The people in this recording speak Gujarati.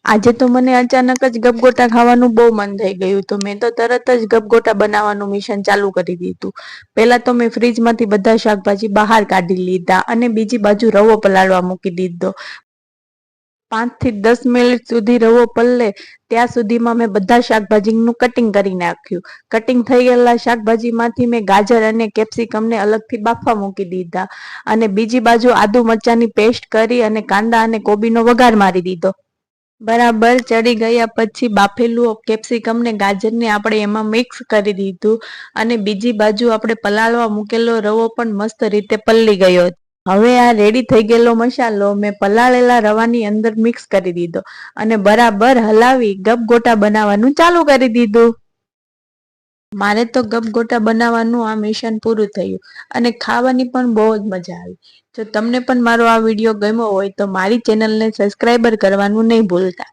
આજે તો મને અચાનક જ ગપગોટા ખાવાનું બહુ મન થઈ ગયું તો મેં તો તરત જ ગપગોટા બનાવવાનું મિશન ચાલુ કરી દીધું। પહેલા તો મેં ફ્રીજમાંથી બધા શાકભાજી બહાર કાઢી લીધા અને બીજી બાજુ રવો પલાળવા મૂકી દીધો। 5 થી 10 મિનિટ સુધી રવો પલળે ત્યાં સુધીમાં મેં બધા શાકભાજીનું કટિંગ કરી નાખ્યું। કટિંગ થઈ ગયેલા શાકભાજીમાંથી મેં ગાજર અને કેપ્સિકમને અલગથી બાફવા મૂકી દીધા અને બીજી બાજુ આદુ મરચાંની પેસ્ટ કરી અને કાંદા અને કોબીનો વઘાર મારી દીધો। બરાબર ચડી ગયા પછી બાફેલું કેપ્સિકમ ને ગાજરને આપણે એમાં મિક્સ કરી દીધું અને બીજી બાજુ આપણે પલાળવા મૂકેલો રવો પણ મસ્ત રીતે પલળી ગયો। હવે આ રેડી થઈ ગયેલો મસાલો મેં પલાળેલા રવાની અંદર મિક્સ કરી દીધો અને બરાબર હલાવી ગપગોટા બનાવવાનું ચાલુ કરી દીધું। મારે તો ગપગોટા બનાવવાનું આ મિશન પૂરું થયું અને ખાવાની પણ બહુ જ મજા આવી। જો તમને પણ મારો આ વિડીયો ગમ્યો હોય તો મારી ચેનલને સબસ્ક્રાઈબર કરવાનું નહીં ભૂલતા।